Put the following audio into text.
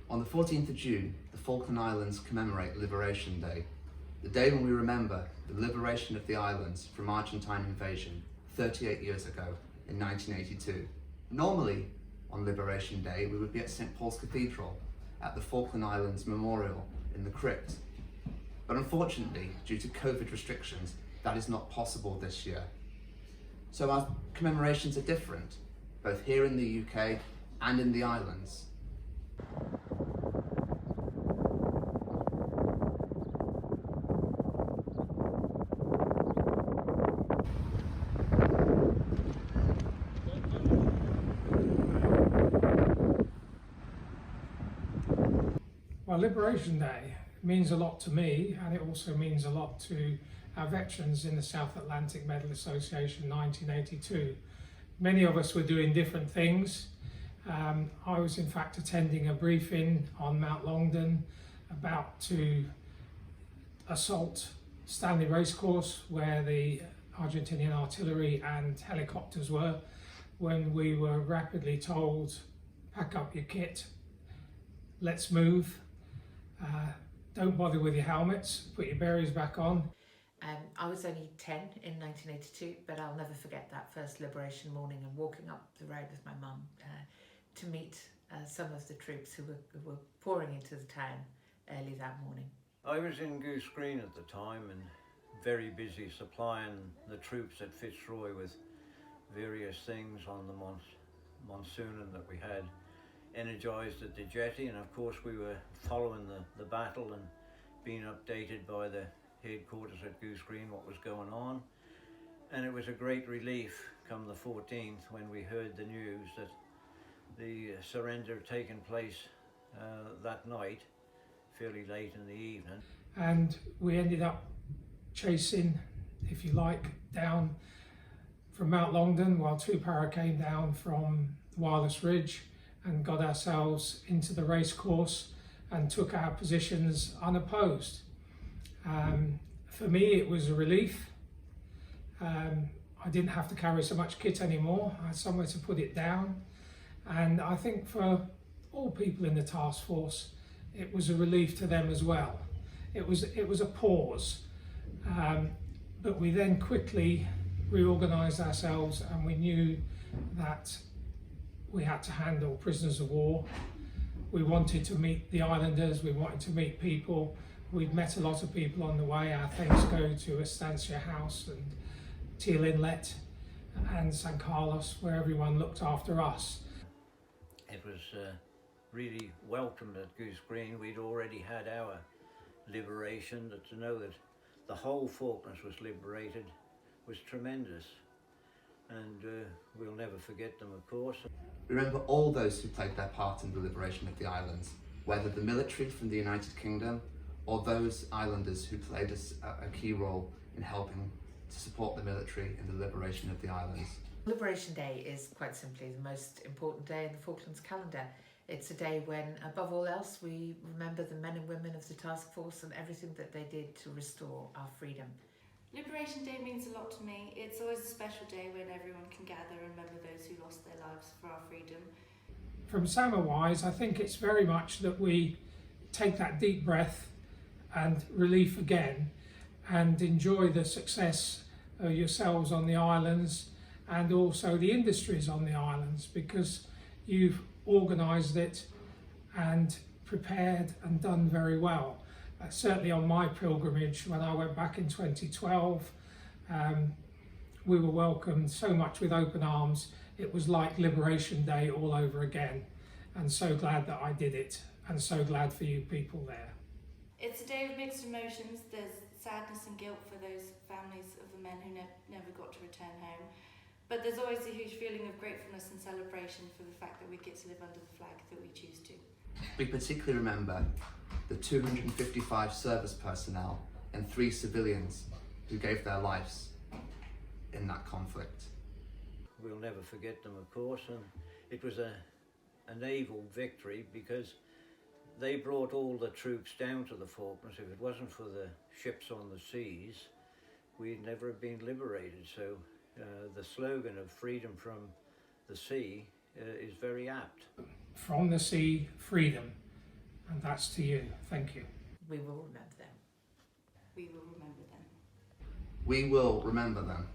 On the 14th of June, the Falkland Islands commemorate Liberation Day, the day when we remember the liberation of the islands from Argentine invasion 38 years ago in 1982. Normally, on Liberation Day, we would be at St. Paul's Cathedral at the Falkland Islands Memorial in the crypt. But unfortunately, due to COVID restrictions, that is not possible this year. So our commemorations are different, both here in the UK and in the islands. Well, Liberation Day means a lot to me, and it also means a lot to our veterans in the South Atlantic Medal Association 1982. Many of us were doing different things. I was in fact attending a briefing on Mount Longdon about to assault Stanley Racecourse, where the Argentinian artillery and helicopters were, when we were rapidly told, pack up your kit, let's move. Don't bother with your helmets, put your berries back on. I was only 10 in 1982, but I'll never forget that first liberation morning and walking up the road with my mum to meet some of the troops who were pouring into the town early that morning. I was in Goose Green at the time and very busy supplying the troops at Fitzroy with various things on the monsoon that we had energised at the jetty, and of course we were following the battle and being updated by the headquarters at Goose Green what was going on. And it was a great relief come the 14th when we heard the news that the surrender had taken place that night, fairly late in the evening. And we ended up chasing, if you like, down from Mount Longdon while two para came down from Wireless Ridge and got ourselves into the race course and took our positions unopposed. For me, it was a relief. I didn't have to carry so much kit anymore. I had somewhere to put it down. And I think for all people in the task force, it was a relief to them as well. It was a pause. But we then quickly reorganised ourselves, and we knew that we had to handle prisoners of war. We wanted to meet the islanders, we wanted to meet people. We'd met a lot of people on the way. Our thanks go to Estancia House and Teal Inlet and San Carlos, where everyone looked after us. It was really welcomed at Goose Green. We'd already had our liberation. To know that the whole Falklands was liberated was tremendous, and we'll never forget them, of course. Remember all those who played their part in the liberation of the islands, whether the military from the United Kingdom or those islanders who played a key role in helping to support the military in the liberation of the islands. Liberation Day is quite simply the most important day in the Falklands calendar. It's a day when, above all else, we remember the men and women of the task force and everything that they did to restore our freedom. Liberation Day means a lot to me. It's always a special day when everyone can gather and remember those who lost their lives for our freedom. From Samawise, I think it's very much that we take that deep breath and relief again and enjoy the success of yourselves on the islands and also the industries on the islands, because you've organised it and prepared and done very well. Certainly on my pilgrimage when I went back in 2012, we were welcomed so much with open arms. It was like Liberation Day all over again, and so glad that I did it, and so glad for you people there. It's a day of mixed emotions. There's sadness and guilt for those families of the men who never got to return home. But there's always a huge feeling of gratefulness and celebration for the fact that we get to live under the flag that we choose to. We particularly remember the 255 service personnel and 3 civilians who gave their lives in that conflict. We'll never forget them, of course, and it was a naval victory because they brought all the troops down to the Falklands. If it wasn't for the ships on the seas, we'd never have been liberated. So the slogan of freedom from the sea is very apt. From the sea, freedom. And that's to you. Thank you. We will remember them. We will remember them. We will remember them.